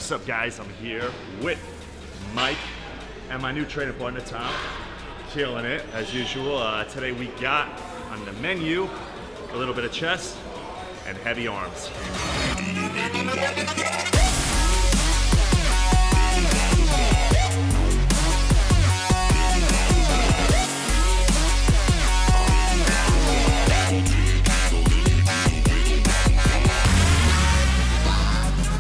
What's up, guys? I'm here with Mike and my new training partner, Tom. Killing it, as usual. Today we got on the menu a little bit of chest and heavy arms.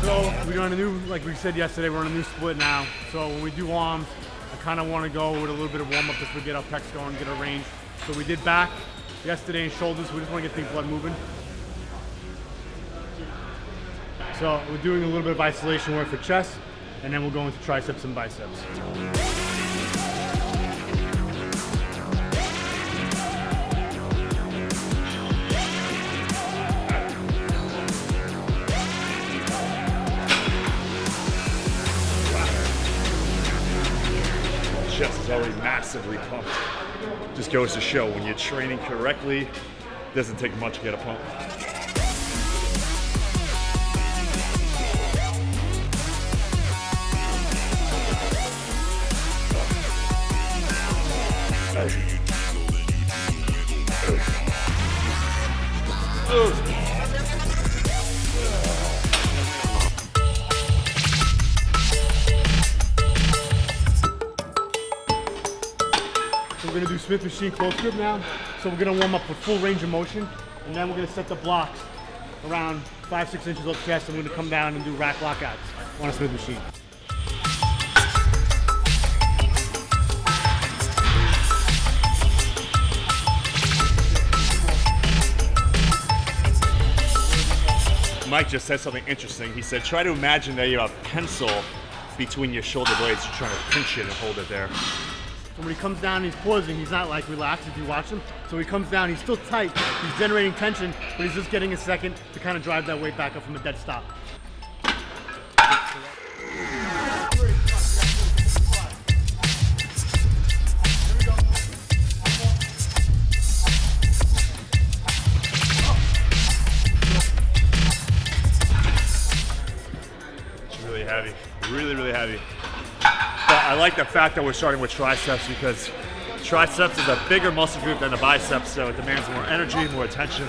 So we're on a new, like we said yesterday, we're on a new split now. So when we do arms, I kind of want to go with a little bit of warm up just to get our pecs going, get our range. So we did back yesterday and shoulders. We just want to get things blood moving. So we're doing a little bit of isolation work for chest, and then we'll go into triceps and biceps. Chest is always massively pumped. Just goes to show when you're training correctly, it doesn't take much to get a pump. We're gonna do Smith machine close grip now. So we're gonna warm up with full range of motion, and then we're gonna set the blocks around 5-6 inches off chest, and we're gonna come down and do rack lockouts on a Smith machine. Mike just said something interesting. He said, try to imagine that you have a pencil between your shoulder blades. You're trying to pinch it and hold it there. So when he comes down, he's pausing. He's not like relaxed if you watch him. So he comes down, he's still tight. He's generating tension, but he's just getting a second to kind of drive that weight back up from a dead stop. It's really heavy, really heavy. But I like the fact that we're starting with triceps because triceps is a bigger muscle group than the biceps, so it demands more energy, more attention.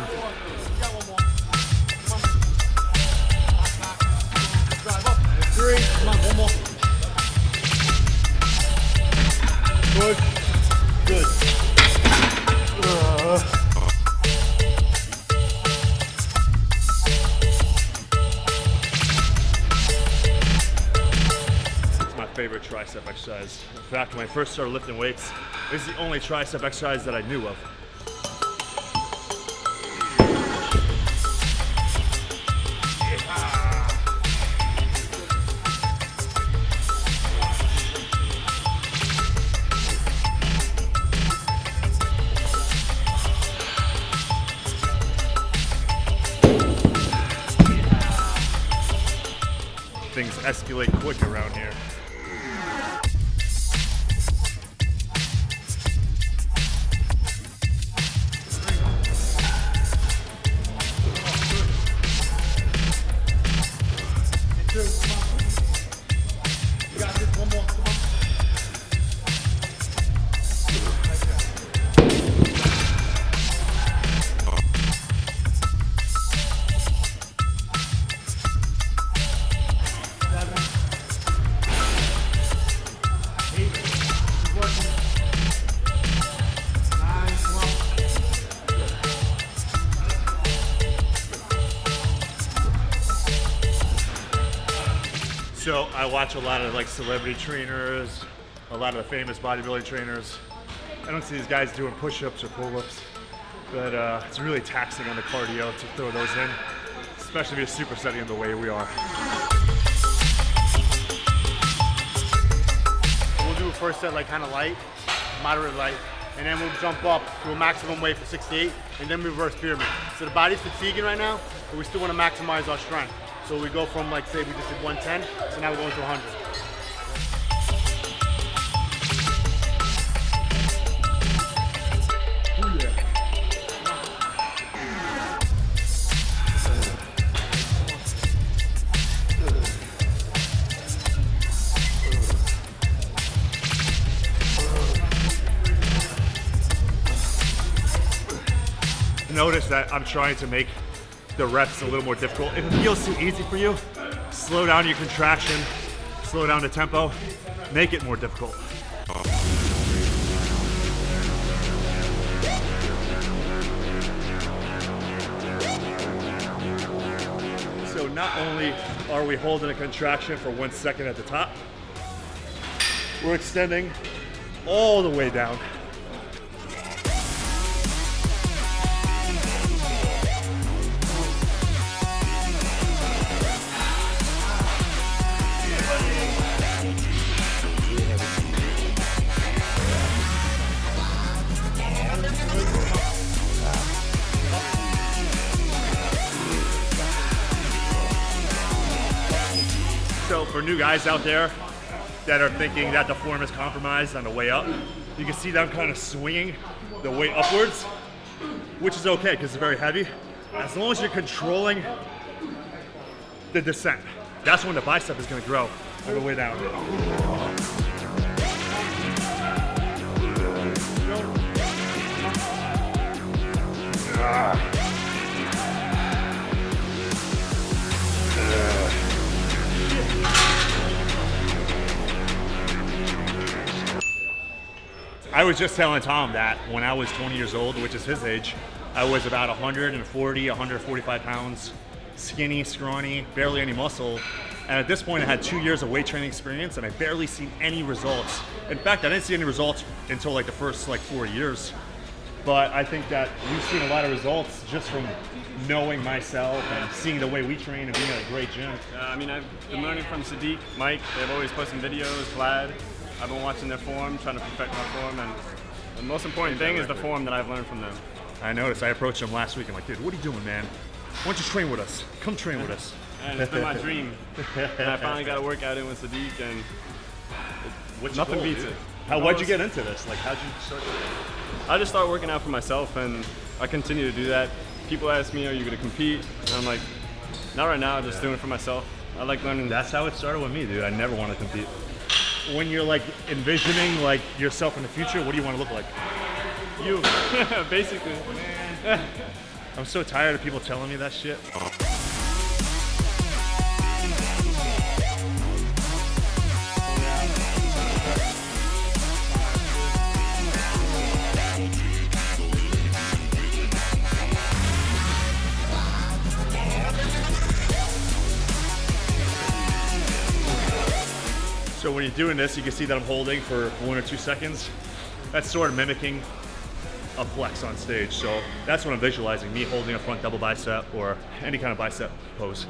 Three, come on, one more. Good, good. Favorite tricep exercise. In fact, when I first started lifting weights, this is the only tricep exercise that I knew of. Things escalate quick around here. So I watch a lot of like celebrity trainers, a lot of the famous bodybuilding trainers. I don't see these guys doing push-ups or pull-ups, but it's really taxing on the cardio to throw those in, especially if you're supersetting the way we are. We'll do a first set like kind of light, moderate light, and then we'll jump up to a maximum weight for 6 to 8, and then reverse pyramid. So the body's fatiguing right now, but we still want to maximize our strength. So we go from, like, say we just did 110, so now we're going to 100. Ooh, yeah. notice that I'm trying to make the reps a little more difficult. If it feels too easy for you, slow down your contraction, slow down the tempo, make it more difficult. So not only are we holding a contraction for 1 second at the top, we're extending all the way down. So for new guys out there that are thinking that the form is compromised on the way up, you can see them kind of swinging the weight upwards, which is okay because it's very heavy. As long as you're controlling the descent, that's when the bicep is going to grow on the way down. I was just telling Tom that when I was 20 years old, which is his age, I was about 140, 145 pounds, skinny, scrawny, barely any muscle. And at this point, I had 2 years of weight training experience and I barely seen any results. In fact, I didn't see any results until like the first 4 years. But I think that we've seen a lot of results just from knowing myself and seeing the way we train and being at a great gym. I mean, I've been learning from Sadik, Mike. They've always posting videos, Vlad. I've been watching their form, trying to perfect my form, and the most important thing is the form that I've learned from them. I noticed. I approached them last week. I'm like, dude, what are you doing, man? Why don't you train with us? Come train with us. And it's been my dream. And I finally got to work out in with Sadik, and nothing beats it. Why'd you get into this? How'd you start? I just started working out for myself, and I continue to do that. People ask me, are you going to compete? And I'm like, not right now, I'm just doing it for myself. I like learning. That's how it started with me, dude. I never want to compete. When you're envisioning yourself in the future, what do you want to look like? You, basically. Man. I'm so tired of people telling me that shit. So when you're doing this, you can see that I'm holding for 1 or 2 seconds. That's sort of mimicking a flex on stage. So that's what I'm visualizing, me holding a front double bicep or any kind of bicep pose.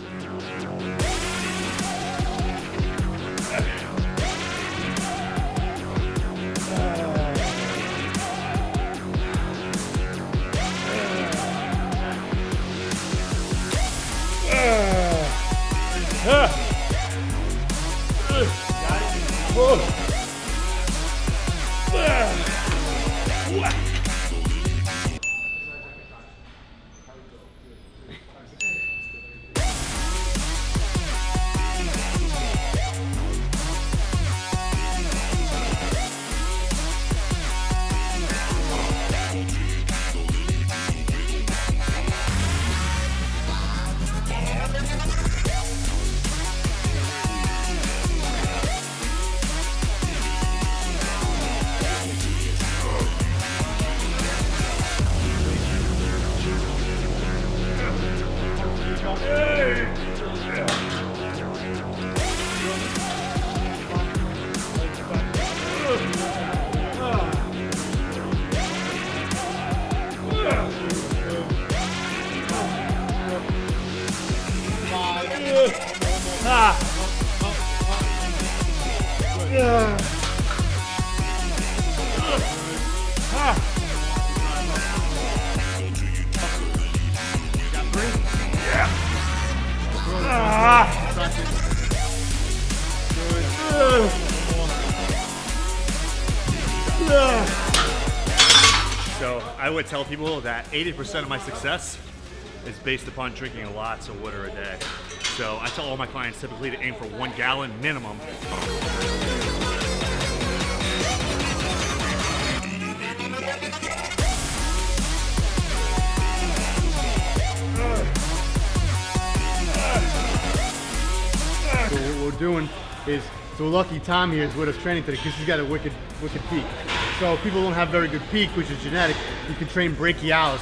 So I would tell people that 80% of my success is based upon drinking lots of water a day. So I tell all my clients typically to aim for 1 gallon minimum. doing is, so lucky Tom here is with us training today because he's got a wicked peak. So if people don't have very good peak, which is genetic, you can train brachialis,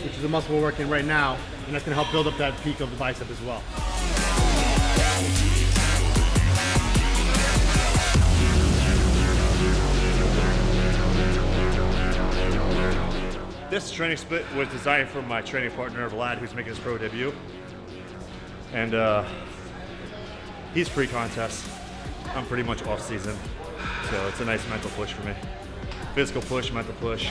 which is the muscle we're working right now, and that's gonna help build up that peak of the bicep as well. This training split was designed for my training partner, Vlad, who's making his pro debut. And he's pre-contest. I'm pretty much off season. So it's a nice mental push for me. Physical push, mental push.